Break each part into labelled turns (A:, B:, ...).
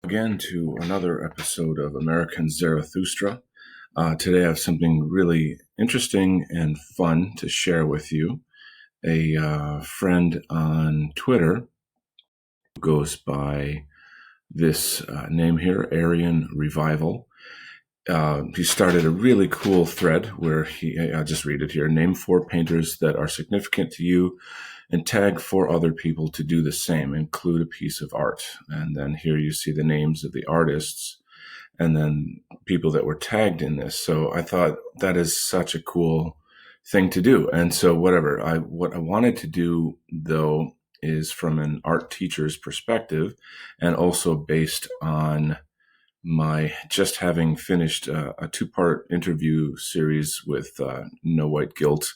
A: Again to another episode of American Zarathustra. Today I have something really interesting and fun to share with you. A friend on Twitter goes by this name here, Aryan Revival. He started a really cool thread where I'll just read it here. Name 4 painters that are significant to you and tag 4 other people to do the same. Include a piece of art. And then here you see the names of the artists and then people that were tagged in this. So I thought that is such a cool thing to do. And so what I wanted to do though is from an art teacher's perspective and also based on my just having finished a 2-part interview series with No White Guilt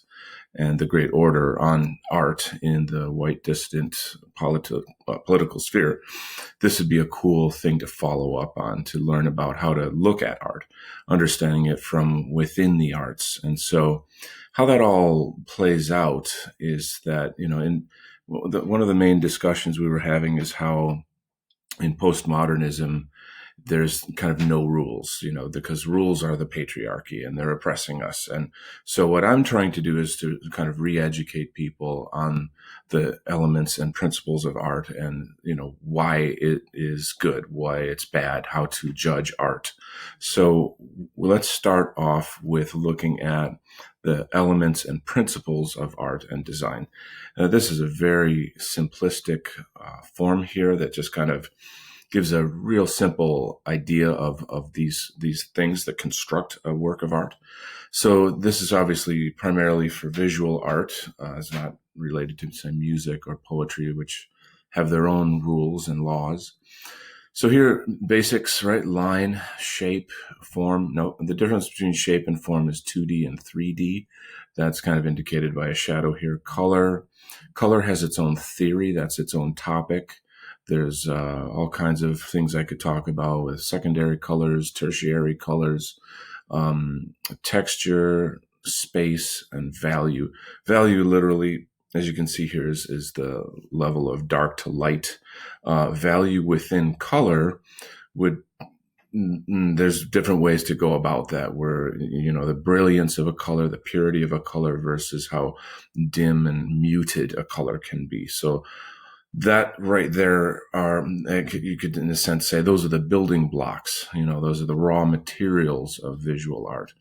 A: and The Great Order on art in the white dissident political sphere. This would be a cool thing to follow up on, to learn about how to look at art, understanding it from within the arts. And so how that all plays out is that, one of the main discussions we were having is how in postmodernism, there's kind of no rules, because rules are the patriarchy and they're oppressing us. And so what I'm trying to do is to kind of re-educate people on the elements and principles of art and, why it is good, why it's bad, how to judge art. So let's start off with looking at the elements and principles of art and design. This is a very simplistic form here that just kind of gives a real simple idea of these things that construct a work of art. So this is obviously primarily for visual art. It's not related to, say, music or poetry, which have their own rules and laws. So here, basics, right? Line, shape, form. No, the difference between shape and form is 2D and 3D. That's kind of indicated by a shadow here. Color. Color has its own theory. That's its own topic. There's all kinds of things I could talk about with secondary colors, tertiary colors, texture, space, and value. Value literally, as you can see here, is the level of dark to light. Value within color there's different ways to go about that, where, the brilliance of a color, the purity of a color versus how dim and muted a color can be. So that right there you could in a sense say those are the building blocks, those are the raw materials of visual art.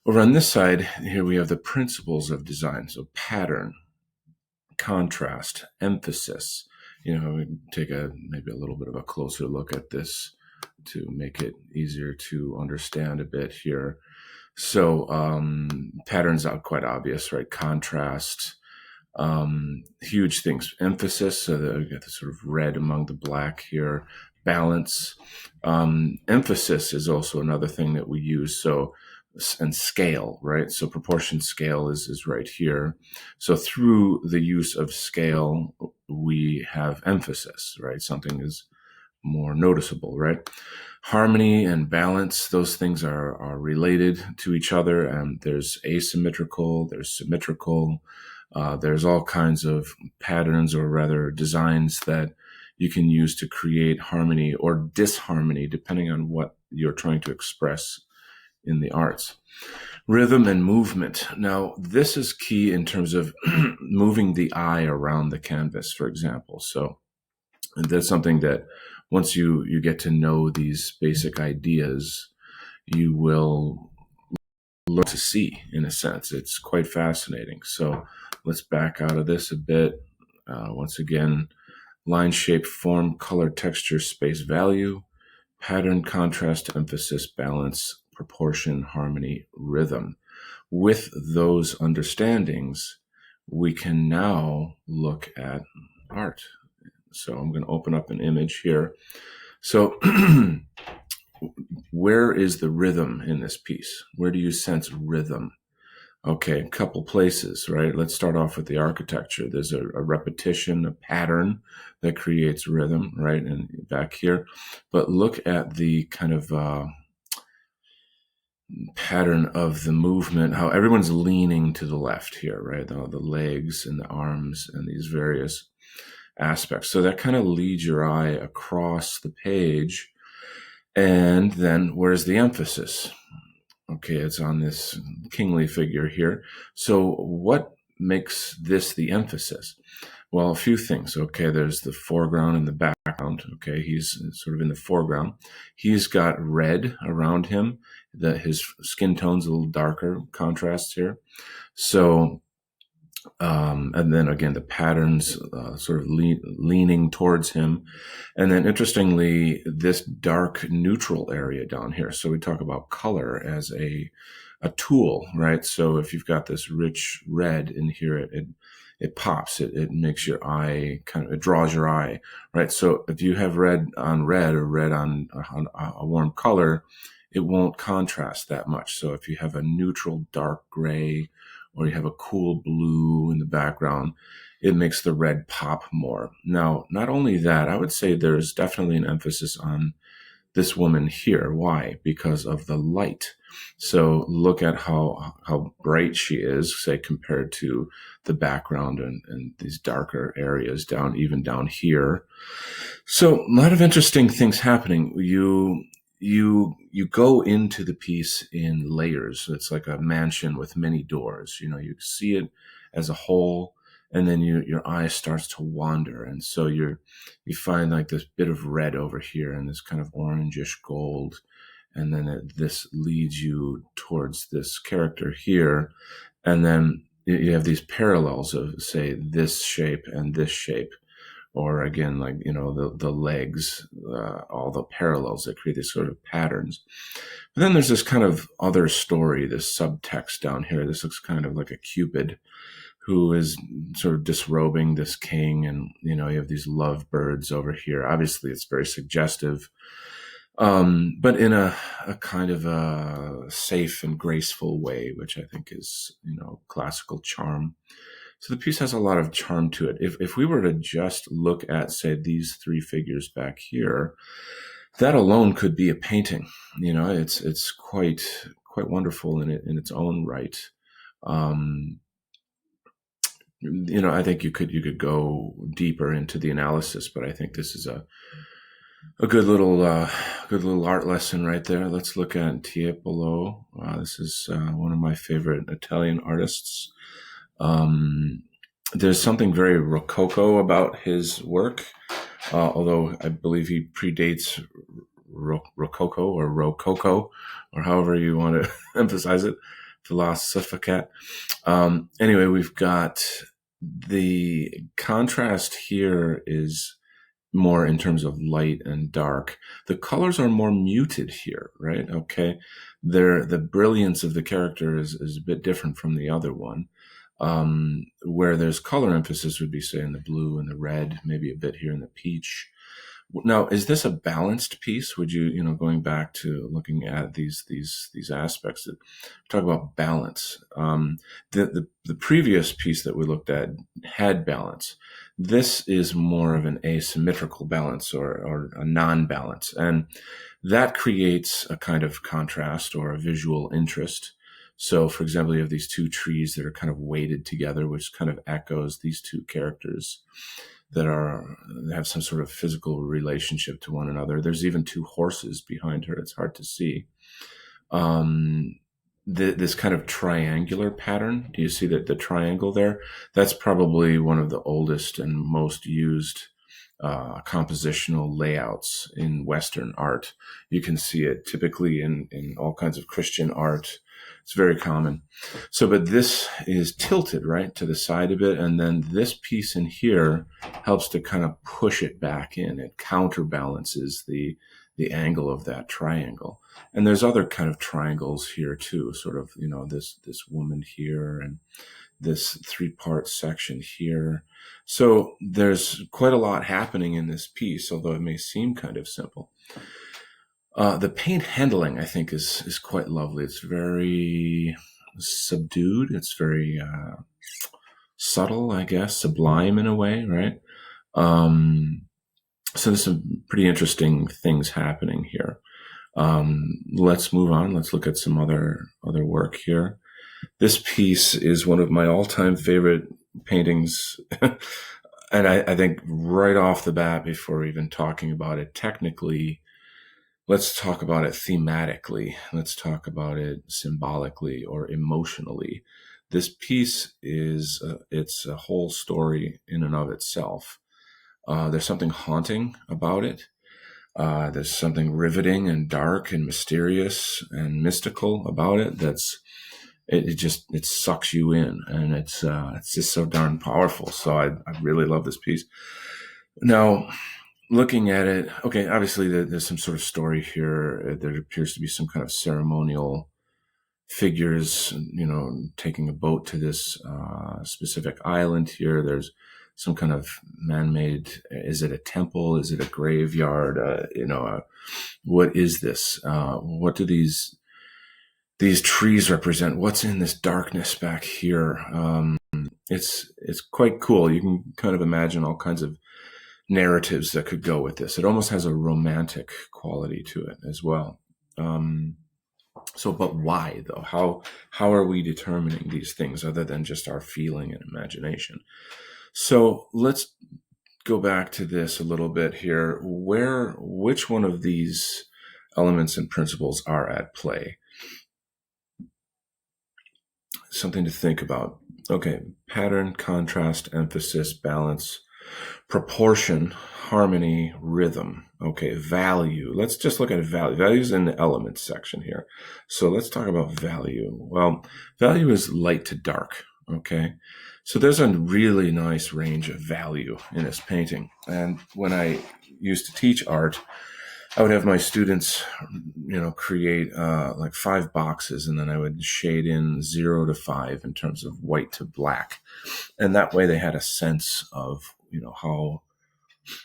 A: Over on this side here, we have the principles of design. So pattern, contrast, emphasis. We take maybe a little bit of a closer look at this to make it easier to understand a bit here. So patterns are quite obvious, right? Contrast, huge things. Emphasis, so that we get the sort of red among the black here. Balance. Emphasis is also another thing that we use. So, and scale, right? So proportion scale is right here. So through the use of scale, we have emphasis, right? Something is more noticeable, right? Harmony and balance, those things are related to each other. And there's asymmetrical, there's symmetrical, there's all kinds of patterns, or rather designs, that you can use to create harmony or disharmony, depending on what you're trying to express in the arts. Rhythm and movement. Now, this is key in terms of moving the eye around the canvas, for example. So that's something that once you get to know these basic ideas, you will learn to see, in a sense. It's quite fascinating. So let's back out of this a bit. Once again, line, shape, form, color, texture, space, value, pattern, contrast, emphasis, balance, proportion, harmony, rhythm. With those understandings, we can now look at art. So I'm going to open up an image here. So where is the rhythm in this piece? Where do you sense rhythm? Okay, a couple places, right? Let's start off with the architecture. There's a repetition, a pattern that creates rhythm, right? And back here. But look at the kind of pattern of the movement, how everyone's leaning to the left here, right? The legs and the arms and these various aspects. So that kind of leads your eye across the page. And then where's the emphasis? Okay, it's on this kingly figure here. So what makes this the emphasis? Well, a few things. Okay, there's the foreground and the background. Okay, he's sort of in the foreground. He's got red around him. His skin tone's a little darker, contrast here. So, and then again, the patterns sort of leaning towards him. And then interestingly, this dark neutral area down here. So we talk about color as a tool, right? So if you've got this rich red in here, it pops, it makes your eye it draws your eye, right? So if you have red on red or red on a warm color, it won't contrast that much. So if you have a neutral dark gray or you have a cool blue in the background, it makes the red pop more. Now, not only that, I would say there's definitely an emphasis on this woman here. Why? Because of the light. So look at how bright she is, say, compared to the background and these darker areas even down here. So a lot of interesting things happening. You go into the piece in layers. It's like a mansion with many doors. You see it as a whole, and then your eye starts to wander, and so you find like this bit of red over here and this kind of orangish gold, and then this leads you towards this character here, and then you have these parallels of, say, this shape and this shape, or again, like the legs, all the parallels that create these sort of patterns. But then there's this kind of other story, this subtext down here. This looks kind of like a Cupid who is sort of disrobing this king, and you have these lovebirds over here. Obviously, it's very suggestive, but in a kind of a safe and graceful way, which I think is classical charm. So the piece has a lot of charm to it. If we were to just look at, say, these three figures back here, that alone could be a painting. It's quite wonderful in its own right. I think you could go deeper into the analysis, but I think this is a good little art lesson right there. Let's look at Tiepolo. This is one of my favorite Italian artists. There's something very Rococo about his work, although I believe he predates Rococo or Rococo, or however you want to emphasize it, Philosophicat. Anyway, we've got the contrast here is more in terms of light and dark. The colors are more muted here, right? Okay. The brilliance of the character is a bit different from the other one. Where there's color emphasis would be, say, in the blue and the red, maybe a bit here in the peach. Now, is this a balanced piece? Would you, going back to looking at these aspects that talk about balance? The previous piece that we looked at had balance. This is more of an asymmetrical balance or a non-balance, and that creates a kind of contrast or a visual interest. So, for example, you have these two trees that are kind of weighted together, which kind of echoes these two characters that have some sort of physical relationship to one another. There's even two horses behind her. It's hard to see. This kind of triangular pattern. Do you see that the triangle there? That's probably one of the oldest and most used compositional layouts in Western art. You can see it typically in all kinds of Christian art. It's very common. So, but this is tilted, right, to the side a bit. And then this piece in here helps to kind of push it back in. It counterbalances the angle of that triangle. And there's other kind of triangles here too, sort of, this woman here and this three-part section here. So there's quite a lot happening in this piece, although it may seem kind of simple. The paint handling, I think, is quite lovely. It's very subdued. It's very subtle, I guess, sublime in a way, right? So there's some pretty interesting things happening here. Let's move on. Let's look at some other work here. This piece is one of my all-time favorite paintings. And I think right off the bat, before even talking about it technically, let's talk about it thematically. Let's talk about it symbolically or emotionally. This piece is it's a whole story in and of itself. There's something haunting about it. There's something riveting and dark and mysterious and mystical about it. It sucks you in, and it's just so darn powerful. So I really love this piece. Now, looking at it, okay, obviously there's some sort of story here. There appears to be some kind of ceremonial figures, taking a boat to this specific island here. There's some kind of man-made. Is it a temple? Is it a graveyard? What is this? What do these trees represent? What's in this darkness back here? It's quite cool. You can kind of imagine all kinds of narratives that could go with this. It almost has a romantic quality to it as well. But why though? How are we determining these things other than just our feeling and imagination? So let's go back to this a little bit here. Which one of these elements and principles are at play? Something to think about. Okay, pattern, contrast, emphasis, balance, proportion, harmony, rhythm. Okay, value. Let's just look at value. Value is in the elements section here. So let's talk about value. Well, value is light to dark. Okay, so there's a really nice range of value in this painting. And when I used to teach art, I would have my students, create like 5 boxes, and then I would shade in 0 to 5 in terms of white to black. And that way they had a sense of,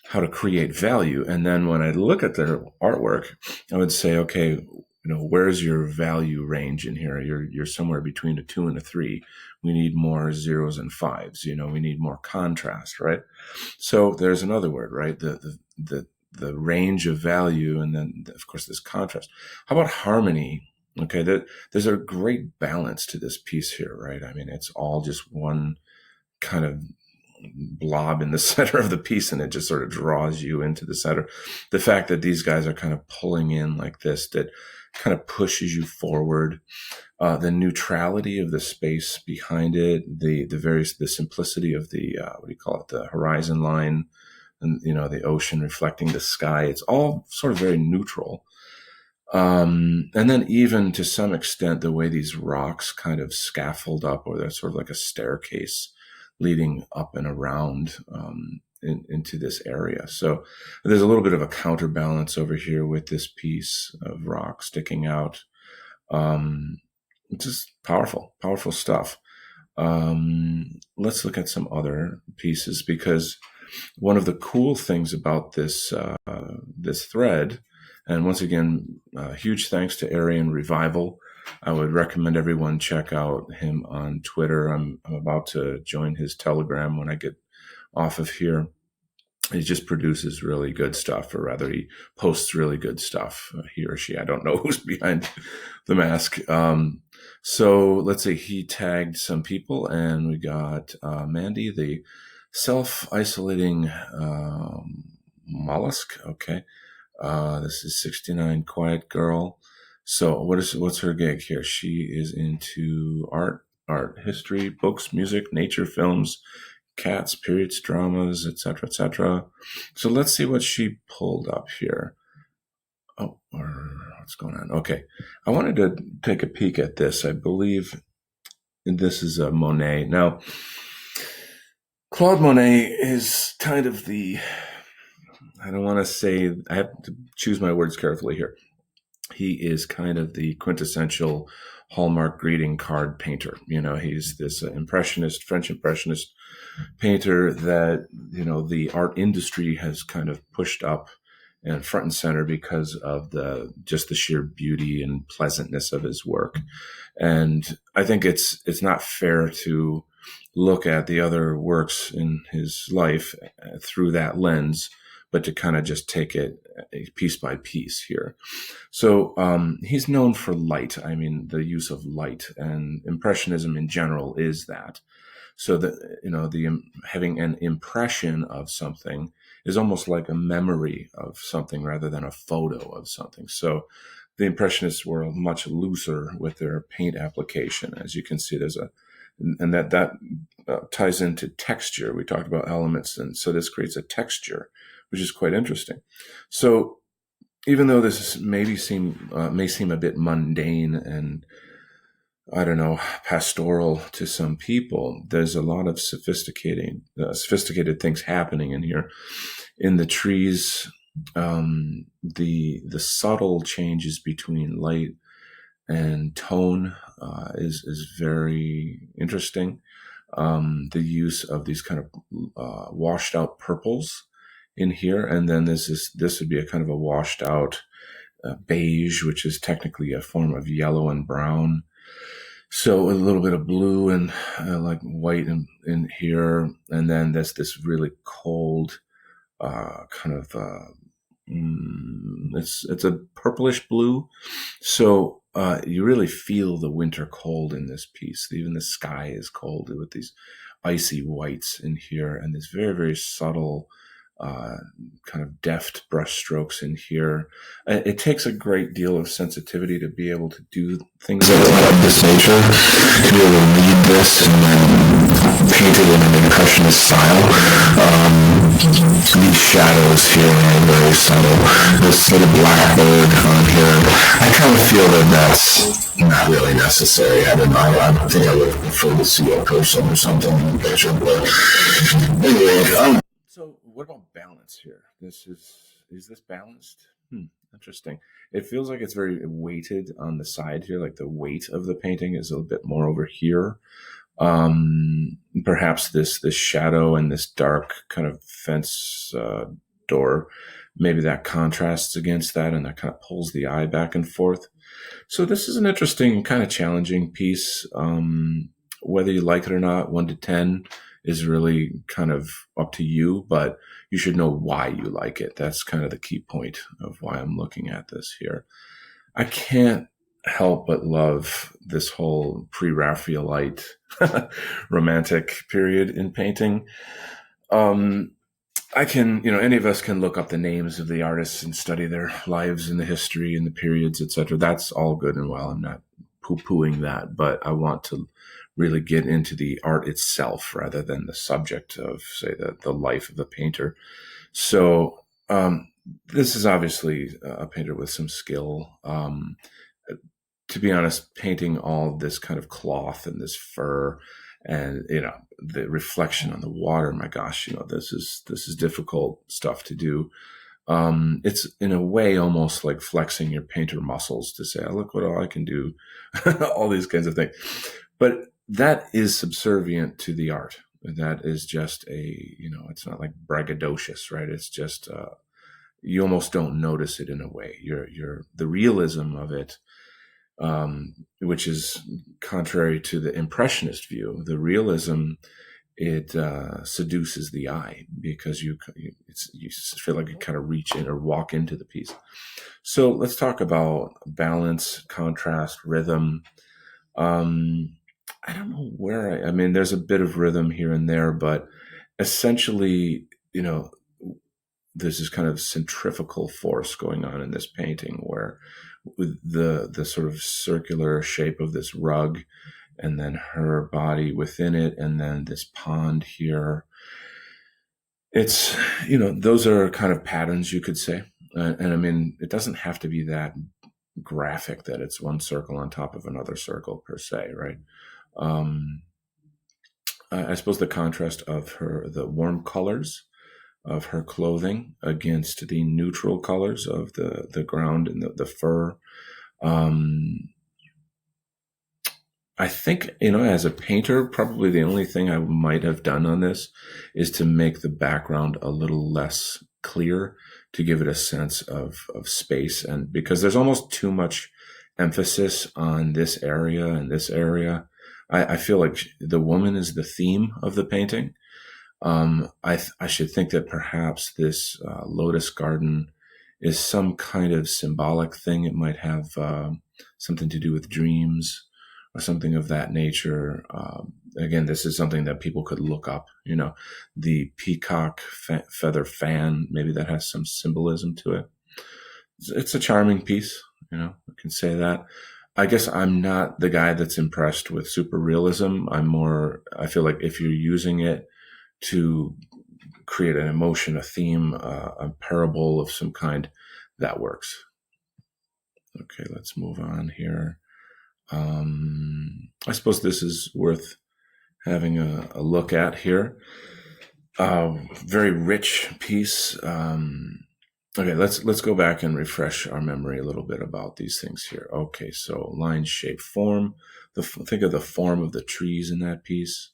A: how to create value. And then when I look at their artwork, I would say, okay, where's your value range in here? You're somewhere between a 2 and a 3. We need more 0s and 5s. We need more contrast, right? So there's another word, right? The range of value, and then of course this contrast. How about harmony? Okay, there's a great balance to this piece here, right? I mean, it's all just one kind of blob in the center of the piece, and it just sort of draws you into the center. The fact that these guys are kind of pulling in like this, that kind of pushes you forward. The neutrality of the space behind it, the simplicity of the what do you call it, the horizon line, and the ocean reflecting the sky. It's all sort of very neutral. And then even to some extent, the way these rocks kind of scaffold up, or they're sort of like a staircase leading up and around into this area. So there's a little bit of a counterbalance over here with this piece of rock sticking out. Just powerful, powerful stuff. Let's look at some other pieces, because one of the cool things about this thread, and once again, huge thanks to Aryan Revival. I would recommend everyone check out him on Twitter. I'm about to join his Telegram when I get off of here. He just produces really good stuff, or rather, he posts really good stuff. He or she, I don't know who's behind the mask. So let's say he tagged some people, and we got Mandy, the self-isolating mollusk. Okay. This is 69 Quiet Girl. So what's her gig here? She is into art history, books, music, nature, films, cats, periods, dramas, etc., etc. So let's see what she pulled up here. Oh, or what's going on? Okay. I wanted to take a peek at this. I believe this is a Monet. Now, Claude Monet is kind of I don't want to say, I have to choose my words carefully here. He is kind of the quintessential Hallmark greeting card painter. He's this French impressionist painter that, the art industry has kind of pushed up and front and center because of the sheer beauty and pleasantness of his work. And I think it's not fair to look at the other works in his life through that lens, but to kind of just take it piece by piece here. So he's known for light. I mean, the use of light, and Impressionism in general is that. So that, having an impression of something is almost like a memory of something rather than a photo of something. So the Impressionists were much looser with their paint application. As you can see, and that ties into texture. We talked about elements, and so this creates a texture, which is quite interesting. So even though this may seem a bit mundane and, I don't know, pastoral to some people, there's a lot of sophisticated things happening in here. In the trees, the subtle changes between light and tone is very interesting. The use of these kind of washed out purples in here, and then this would be a kind of a washed out beige, which is technically a form of yellow and brown. So a little bit of blue and like white in here, and then there's this really cold kind of it's a purplish blue. So you really feel the winter cold in this piece. Even the sky is cold with these icy whites in here, and this very, very subtle kind of deft brush strokes in here. It takes a great deal of sensitivity to be able to do things of this nature, to be able to read this and then paint it in an impressionist style. These shadows here are very subtle. This little blackbird on here, I kind of feel that that's not really necessary. I don't know. I think I would prefer to see a person or something in the picture. But anyway, so what about balance here? Is this balanced? Interesting. It feels like it's very weighted on the side here, like the weight of the painting is a little bit more over here. Perhaps this shadow and this dark kind of fence door, maybe that contrasts against that, and that kind of pulls the eye back and forth. So this is an interesting, kind of challenging piece. Whether you like it or not, 1 to 10 is really kind of up to you, but you should know why you like it. That's kind of the key point of why I'm looking at this here. I can't help but love this whole pre-Raphaelite romantic period in painting. I can, any of us can look up the names of the artists and study their lives and the history and the periods, etc. That's all good and well. I'm not poo-pooing that, but I want to really get into the art itself rather than the subject of, say, the life of the painter. So this is obviously a painter with some skill. To be honest, painting all this kind of cloth and this fur and, the reflection on the water, my gosh, this is difficult stuff to do. It's in a way almost like flexing your painter muscles to say, oh, look what all I can do, all these kinds of things. But that is subservient to the art. That is just it's not like braggadocious, right? It's just, you almost don't notice it in a way. The realism of it, which is contrary to the impressionist view. The realism, it seduces the eye because you feel like you kind of reach in or walk into the piece. So let's talk about balance, contrast, rhythm. I don't know where I mean, there's a bit of rhythm here and there, but essentially, there's this kind of centrifugal force going on in this painting where with the sort of circular shape of this rug and then her body within it, and then this pond here. It's, those are kind of patterns, you could say. And I mean, it doesn't have to be that graphic that it's one circle on top of another circle per se, right? I suppose the contrast of the warm colors of her clothing against the neutral colors of the ground and the fur. I think, as a painter, probably the only thing I might have done on this is to make the background a little less clear to give it a sense of space. And because there's almost too much emphasis on this area and this area, I feel like the woman is the theme of the painting. I should think that perhaps this lotus garden is some kind of symbolic thing. It might have something to do with dreams or something of that nature. Again, this is something that people could look up. The peacock feather fan, maybe that has some symbolism to it. It's a charming piece. I can say that. I guess I'm not the guy that's impressed with super realism. I feel like if you're using it to create an emotion, a theme, a parable of some kind, that works. Okay, let's move on here. I suppose this is worth having a look at here. Very rich piece. Okay, let's go back and refresh our memory a little bit about these things here. Okay, so line, shape, form. Think of the form of the trees in that piece.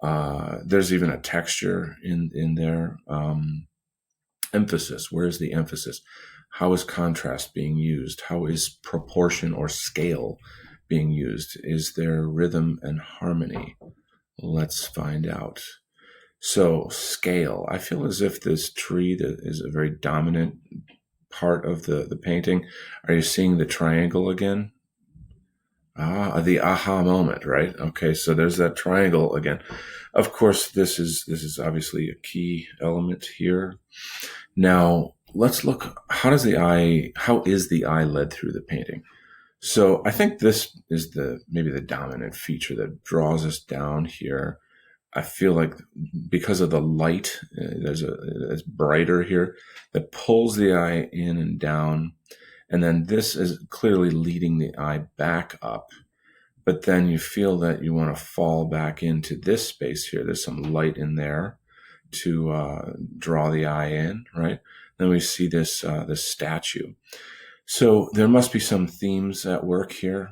A: There's even a texture in there. Emphasis. Where's the emphasis? How is contrast being used? How is proportion or scale being used? Is there rhythm and harmony? Let's find out. So scale. I feel as if this tree that is a very dominant part of the painting. Are you seeing the triangle again? The aha moment, right? Okay, so there's that triangle again. Of course, this is obviously a key element here. Now, let's look, how is the eye led through the painting? So I think this is maybe the dominant feature that draws us down here. I feel like because of the light, it's brighter here, that pulls the eye in and down. And then this is clearly leading the eye back up. But then you feel that you want to fall back into this space here. There's some light in there to draw the eye in, right? Then we see this statue. So there must be some themes at work here.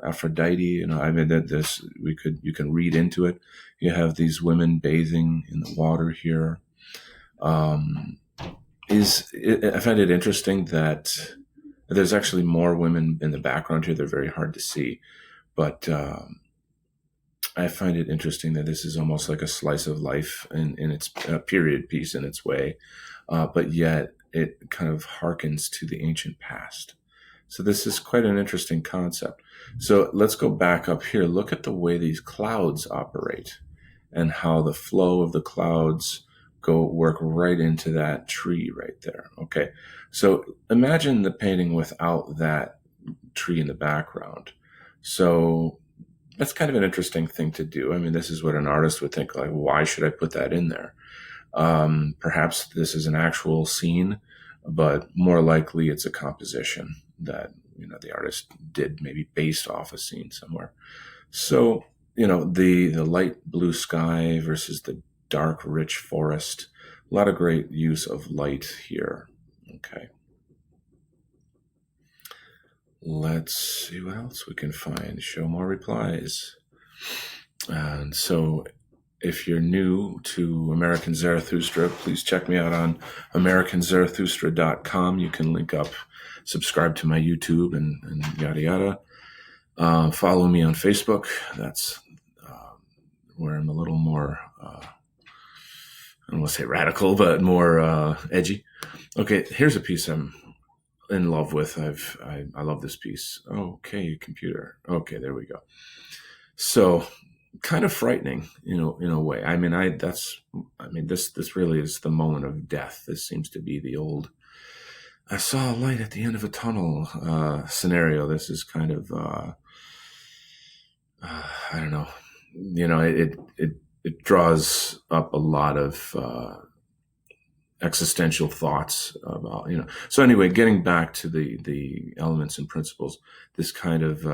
A: Aphrodite, that you can read into it. You have these women bathing in the water here. I find it interesting that there's actually more women in the background here. They're very hard to see, but I find it interesting that this is almost like a slice of life in its period piece in its way, but yet it kind of harkens to the ancient past. So this is quite an interesting concept. So let's go back up here. Look at the way these clouds operate and how the flow of the clouds work right into that tree right there. Okay, so imagine the painting without that tree in the background. So that's kind of an interesting thing to do. I mean, this is what an artist would think, like, why should I put that in there? Perhaps this is an actual scene, but more likely it's a composition that the artist did, maybe based off a scene somewhere. So the light blue sky versus the dark rich forest, a lot of great use of light here. Okay, let's see what else we can find. Show more replies. And so if you're new to American Zarathustra, please check me out on AmericanZarathustra.com. You can link up, subscribe to my YouTube and yada yada. Follow me on Facebook. That's where I'm a little more, I don't want to say radical, but more edgy. Okay, here's a piece I'm in love with. I love this piece. Okay, computer. Okay, there we go. So kind of frightening, in a way. This really is the moment of death. This seems to be the old, I saw a light at the end of a tunnel scenario. This is kind of, I don't know, it draws up a lot of existential thoughts about, So anyway, getting back to the elements and principles, this kind of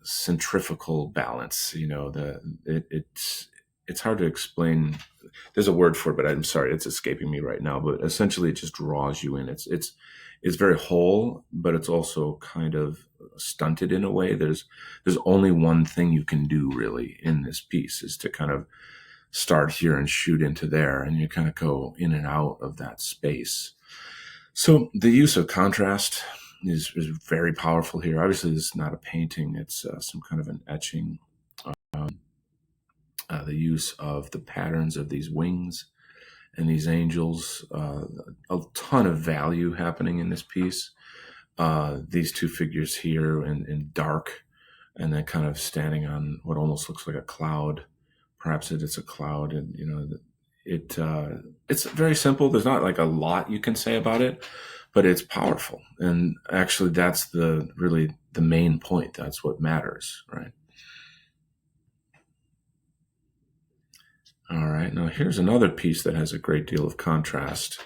A: centrifugal balance, it's hard to explain. There's a word for it, but I'm sorry, it's escaping me right now. But essentially, it just draws you in. It's very whole, but it's also kind of stunted in a way. There's only one thing you can do really in this piece, is to kind of start here and shoot into there, and you kind of go in and out of that space. So the use of contrast is very powerful here. Obviously, this is not a painting. It's some kind of an etching. The use of the patterns of these wings and these angels, a ton of value happening in this piece. these two figures here in dark, and then kind of standing on what almost looks like a cloud. Perhaps it's a cloud, and it's very simple. There's not like a lot you can say about it, but it's powerful. And actually, that's really the main point. That's what matters, right? All right. Now here's another piece that has a great deal of contrast,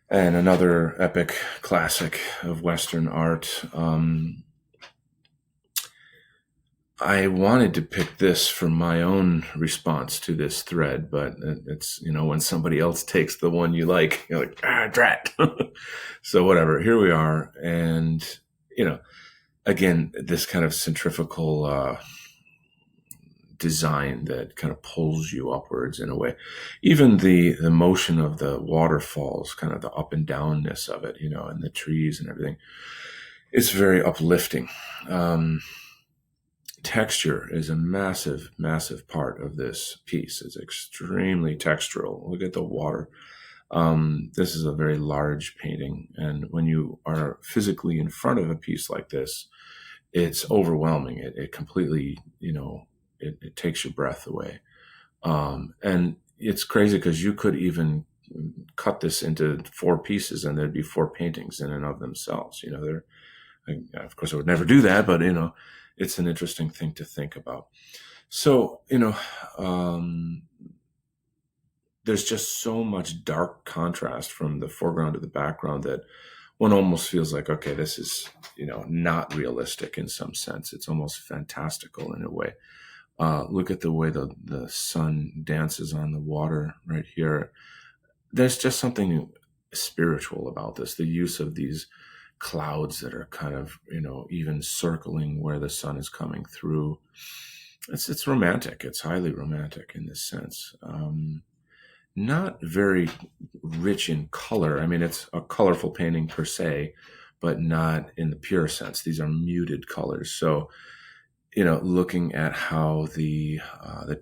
A: and another epic classic of Western art. I wanted to pick this for my own response to this thread, but it's, when somebody else takes the one you like, you're like, drat. So whatever, here we are. And, again, this kind of centrifugal design that kind of pulls you upwards in a way. Even the motion of the waterfalls, kind of the up and downness of it, and the trees and everything, it's very uplifting. Texture is a massive, massive part of this piece. It's extremely textural. Look at the water. This is a very large painting, and when you are physically in front of a piece like this, it's overwhelming. It completely, it takes your breath away. And it's crazy because you could even cut this into 4 pieces, and there'd be 4 paintings in and of themselves. Of course, I would never do that, but it's an interesting thing to think about. So, there's just so much dark contrast from the foreground to the background that one almost feels like, okay, this is, not realistic in some sense. It's almost fantastical in a way. Look at the way the sun dances on the water right here. There's just something spiritual about this, the use of these clouds that are kind of, even circling where the sun is coming through. It's romantic. It's highly romantic in this sense. Not very rich in color. I mean, it's a colorful painting per se, but not in the pure sense. These are muted colors. So, looking at how the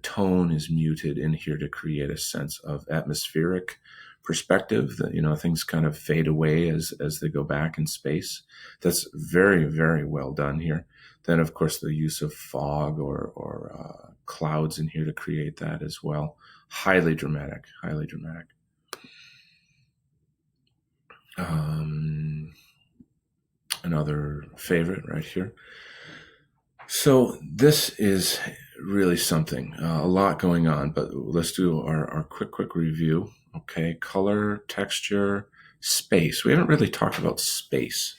A: tone is muted in here to create a sense of atmospheric perspective, that things kind of fade away as they go back in space. That's very, very well done here. Then, of course, the use of fog or clouds in here to create that as well. Highly dramatic, highly dramatic. Another favorite right here. So this is really something, a lot going on, but let's do our quick review. Okay, color, texture, space. We haven't really talked about space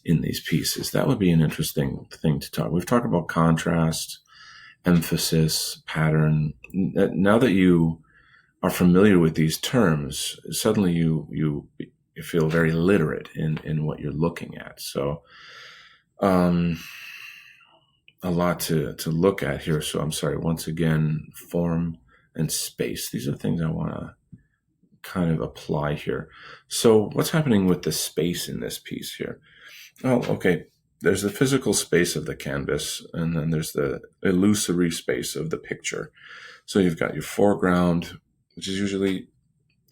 A: in these pieces. That would be an interesting thing to talk. We've talked about contrast, emphasis, pattern. Now that you are familiar with these terms, suddenly you feel very literate in what you're looking at. So, a lot to look at here. So I'm sorry, once again, form and space. These are things I want to kind of apply here. So what's happening with the space in this piece here? Oh, okay. There's the physical space of the canvas, and then there's the illusory space of the picture. So you've got your foreground, which is usually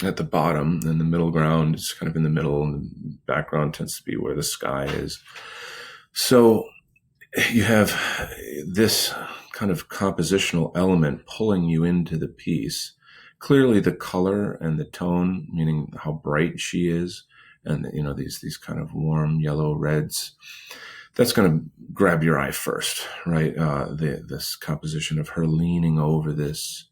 A: at the bottom, and the middle ground is kind of in the middle, and the background tends to be where the sky is. So you have this kind of compositional element pulling you into the piece. Clearly the color and the tone, meaning how bright she is, and these kind of warm yellow reds, that's going to grab your eye first, right? This composition of her leaning over this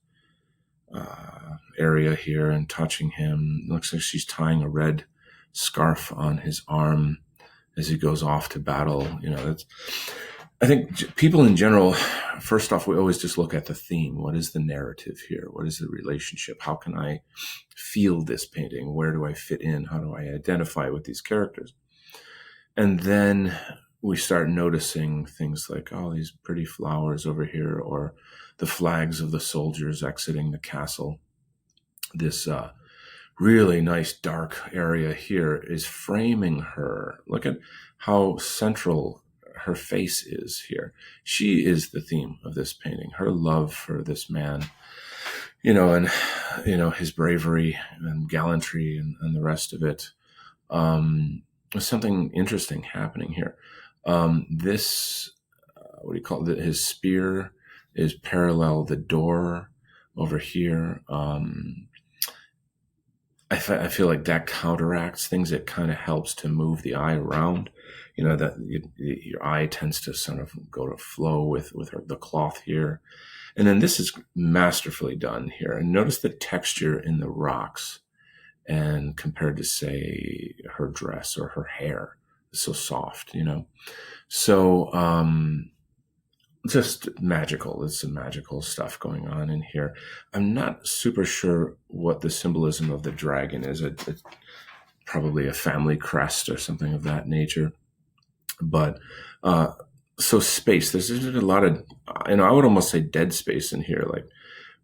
A: area here and touching him. It looks like she's tying a red scarf on his arm as he goes off to battle. I think people in general, first off, we always just look at the theme. What is the narrative here? What is the relationship? How can I feel this painting? Where do I fit in? How do I identify with these characters? And then we start noticing things like, oh, these pretty flowers over here, or the flags of the soldiers exiting the castle. This really nice dark area here is framing her. Look at how central her face is here. She is the theme of this painting, her love for this man, and his bravery and gallantry and the rest of it. there's something interesting happening here. This, what do you call it? His spear is parallel the door over here. I feel like that counteracts things. It kind of helps to move the eye around. That your eye tends to sort of go to flow with the cloth here. And then this is masterfully done here. And notice the texture in the rocks, and compared to, say, her dress or her hair, it's so soft. So just magical. There's some magical stuff going on in here. I'm not super sure what the symbolism of the dragon is. It's probably a family crest or something of that nature. But so space, there's a lot of, I would almost say dead space in here,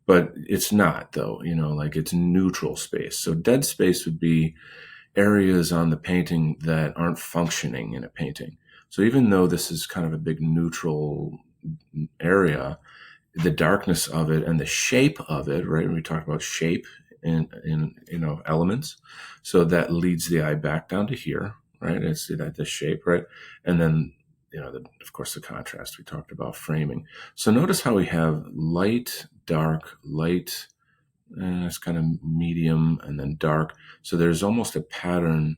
A: but it's not, though. It's neutral space. So dead space would be areas on the painting that aren't functioning in a painting. So even though this is kind of a big neutral area, the darkness of it and the shape of it, right? We talked about shape in elements. So that leads the eye back down to here, right? It's the shape, right? And then, of course, the contrast we talked about, framing. So notice how we have light, dark, light, it's kind of medium, and then dark. So there's almost a pattern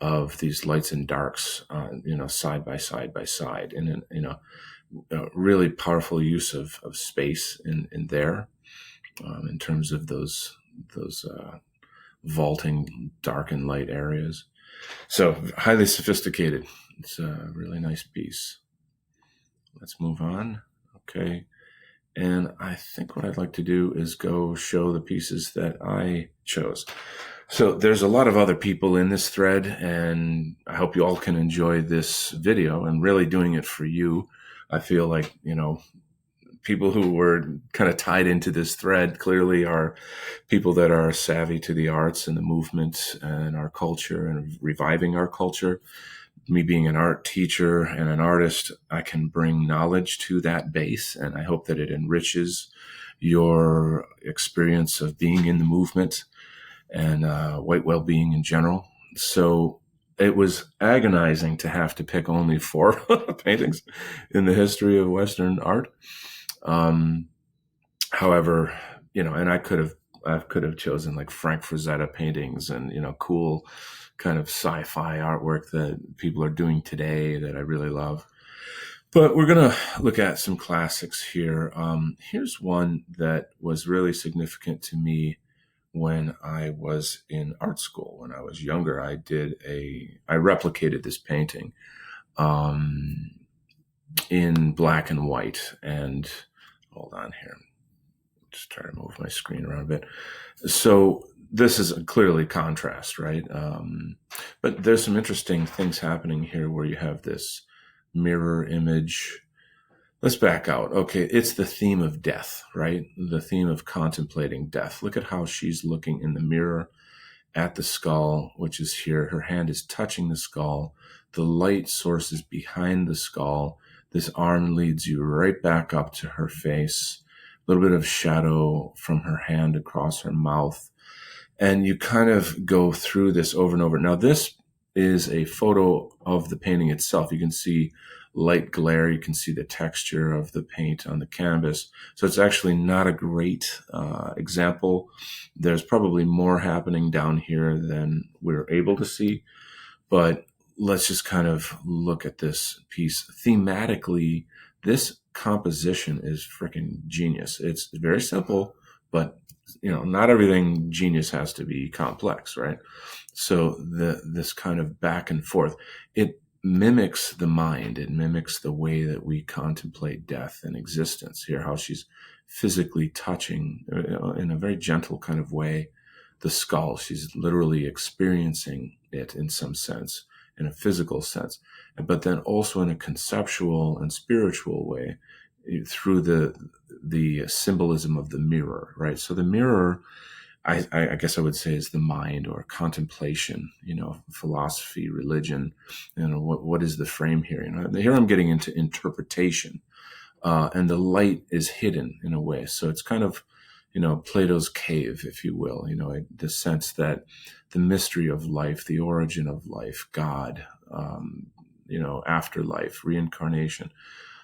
A: of these lights and darks, side by side by side, and really powerful use of space in there, in terms of those vaulting dark and light areas. So highly sophisticated. It's a really nice piece. Let's move on. Okay. And I think what I'd like to do is go show the pieces that I chose. So there's a lot of other people in this thread, and I hope you all can enjoy this video and really doing it for you. I feel like, people who were kind of tied into this thread clearly are people that are savvy to the arts and the movement and our culture and reviving our culture. Me being an art teacher and an artist, I can bring knowledge to that base, and I hope that it enriches your experience of being in the movement and white well-being in general. So it was agonizing to have to pick only 4 paintings in the history of Western art. However, and I could have chosen like Frank Frazetta paintings and, cool kind of sci-fi artwork that people are doing today that I really love. But we're going to look at some classics here. Here's one that was really significant to me when I was in art school. When I was younger, I replicated this painting in black and white. And hold on here. Just try to move my screen around a bit. So this is clearly contrast, right? But there's some interesting things happening here where you have this mirror image. Let's back out. Okay, it's the theme of death, right? The theme of contemplating death. Look at how she's looking in the mirror at the skull, which is here. Her hand is touching the skull. The light source is behind the skull. This arm leads you right back up to her face. A little bit of shadow from her hand across her mouth. And you kind of go through this over and over. Now, this is a photo of the painting itself. You can see light glare. You can see the texture of the paint on the canvas. So it's actually not a great example. There's probably more happening down here than we're able to see. But let's just kind of look at this piece. Thematically, this composition is freaking genius. It's very simple, but not everything genius has to be complex, right? So this kind of back and forth, it mimics the mind. It mimics the way that we contemplate death and existence here, how she's physically touching in a very gentle kind of way the skull. She's literally experiencing it in some sense, in a physical sense, but then also in a conceptual and spiritual way through the symbolism of the mirror, right? So the mirror, I guess I would say, is the mind or contemplation, philosophy, religion. What is the frame here? Here I'm getting into interpretation, and the light is hidden in a way. So it's kind of Plato's cave, if you will, the sense that the mystery of life, the origin of life, God, afterlife, reincarnation,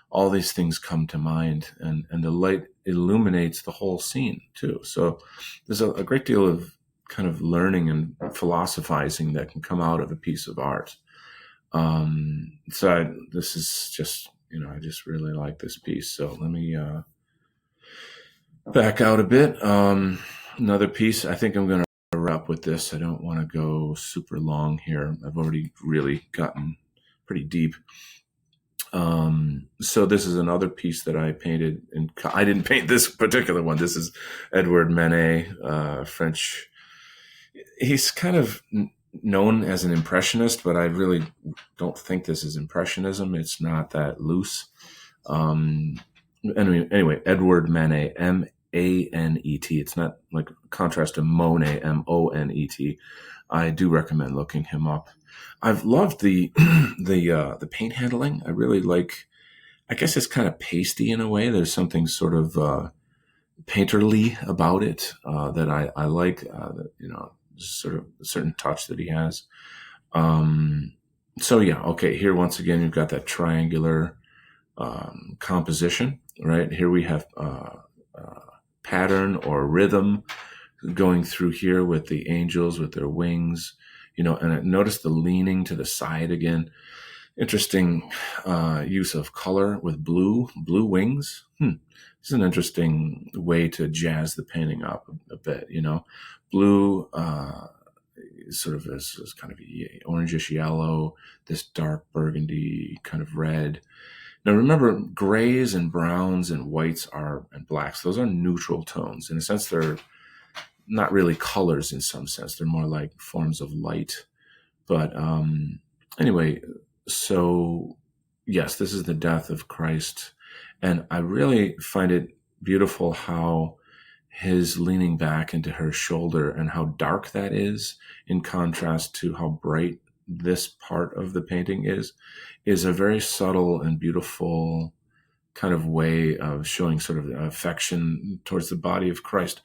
A: all these things come to mind, and the light illuminates the whole scene too. So there's a great deal of kind of learning and philosophizing that can come out of a piece of art. This is just, I just really like this piece. So let me back out a bit. Another piece, I think I'm going to wrap with this. I don't want to go super long here. I've already really gotten pretty deep. So this is another piece that I painted, and I didn't paint this particular one. This is Edouard Manet, French. He's kind of known as an impressionist, but I really don't think this is impressionism. It's not that loose. Anyway, Edouard Manet, Manet. It's not like contrast to Monet, Monet. I do recommend looking him up. I've loved the the paint handling. I really like. I guess it's kind of pasty in a way. There's something sort of painterly about it that I like. Sort of a certain touch that he has. So yeah, okay. Here once again, you've got that triangular composition. Right here, we have pattern or rhythm going through here with the angels with their wings. And notice the leaning to the side again. Interesting use of color with blue wings. It's an interesting way to jazz the painting up a bit. Blue sort of is kind of orangish yellow, this dark burgundy kind of red. Now remember, grays and browns and whites and blacks, those are neutral tones. In a sense, they're not really colors in some sense. They're more like forms of light. But anyway, so yes, this is the death of Christ. And I really find it beautiful how his leaning back into her shoulder and how dark that is in contrast to how bright this part of the painting is a very subtle and beautiful kind of way of showing sort of affection towards the body of Christ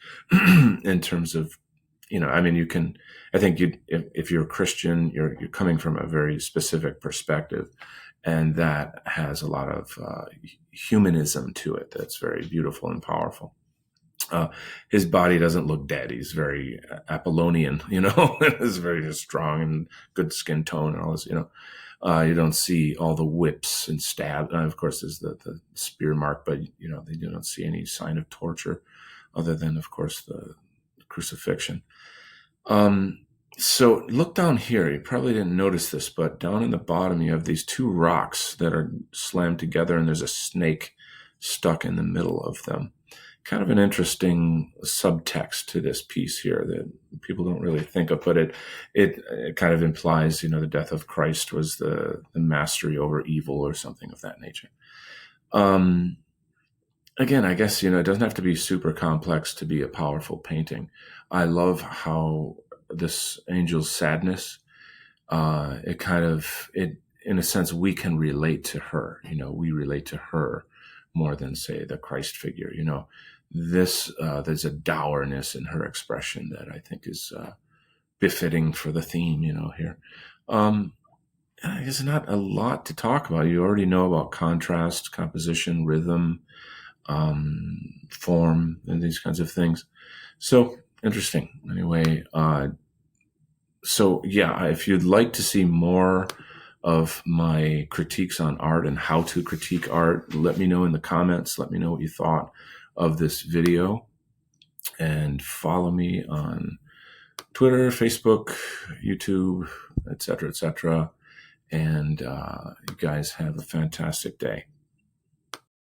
A: in terms of, I think if you're a Christian, you're coming from a very specific perspective, and that has a lot of humanism to it that's very beautiful and powerful. His body doesn't look dead. He's very Apollonian, He's very strong and good skin tone and all this, You don't see all the whips and stab. Of course, there's the spear mark, but, they do not see any sign of torture other than, of course, the crucifixion. So look down here. You probably didn't notice this, but down in the bottom, you have these two rocks that are slammed together, and there's a snake stuck in the middle of them. Kind of an interesting subtext to this piece here that people don't really think of, but it kind of implies, the death of Christ was the mastery over evil or something of that nature. Again, I guess, it doesn't have to be super complex to be a powerful painting. I love how this angel's sadness, in a sense, we can relate to her. We relate to her more than, say, the Christ figure. There's a dourness in her expression that I think is befitting for the theme, here. I guess not a lot to talk about. You already know about contrast, composition, rhythm, form, and these kinds of things. So interesting. Anyway, so yeah, if you'd like to see more of my critiques on art and how to critique art, let me know in the comments. Let me know what you thought of this video, and follow me on Twitter, Facebook, YouTube, etc., etc. And you guys have a fantastic day.